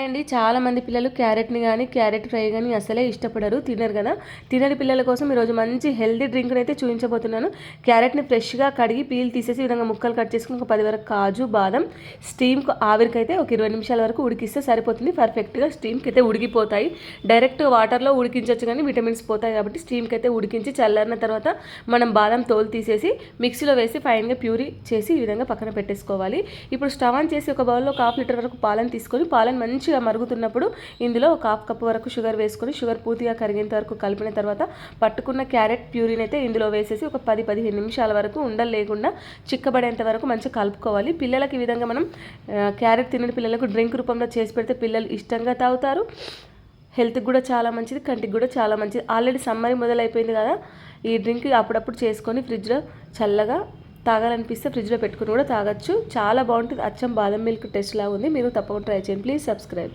అండి చాలామంది పిల్లలు క్యారెట్ని కానీ క్యారెట్ ఫ్రై కానీ అసలే ఇష్టపడరు, తినరు కదా. తినని పిల్లల కోసం ఈరోజు మంచి హెల్దీ డ్రింక్ని అయితే చూపించబోతున్నాను. క్యారెట్ని ఫ్రెష్గా కడిగి పీల్ తీసేసి ఈ విధంగా ముక్కలు కట్ చేసుకుని ఒక 10 వరకు కాజు బాదం స్టీమ్కి ఆవిరికి అయితే ఒక 20 నిమిషాల వరకు ఉడికిస్తే సరిపోతుంది. పర్ఫెక్ట్గా స్టీమ్కి అయితే ఉడికిపోతాయి. డైరెక్ట్ వాటర్లో ఉడికించవచ్చు కానీ విటమిన్స్ పోతాయి కాబట్టి స్టీమ్కి అయితే ఉడికించి చల్లారిన తర్వాత మనం బాదం తోలు తీసేసి మిక్సీలో వేసి ఫైన్గా ప్యూరీ చేసి ఈ విధంగా పక్కన పెట్టేసుకోవాలి. ఇప్పుడు స్టవ్ ఆన్ చేసి ఒక బౌల్లో 1/2 లీటర్ వరకు పాలను తీసుకొని పాలను మంచిగా మరుగుతున్నప్పుడు ఇందులో ఒక 1/2 కప్పు వరకు షుగర్ వేసుకొని షుగర్ పూర్తిగా కరిగేంత వరకు కలిపిన తర్వాత పట్టుకున్న క్యారెట్ ప్యూరీని అయితే ఇందులో వేసేసి ఒక 10-15 నిమిషాల వరకు ఉండలు లేకుండా చిక్కబడేంత వరకు మంచిగా కలుపుకోవాలి. పిల్లలకి ఈ విధంగా మనం క్యారెట్ తినని పిల్లలకు డ్రింక్ రూపంలో చేసి పెడితే పిల్లలు ఇష్టంగా తాగుతారు. హెల్త్కి కూడా చాలా మంచిది, కంటికి కూడా చాలా మంచిది. ఆల్రెడీ సమ్మర్ మొదలైపోయింది కదా, ఈ డ్రింక్ అప్పుడప్పుడు చేసుకొని ఫ్రిడ్జ్లో చల్లగా తాగాలనిపిస్తే ఫ్రిడ్జ్లో పెట్టుకుని కూడా తాగొచ్చు. చాలా బాగుంటుంది. అచ్చం బాదం మిల్క్ టేస్ట్ లాగా ఉంది. మీరు తప్పకుండా ట్రై చేయండి. Please subscribe.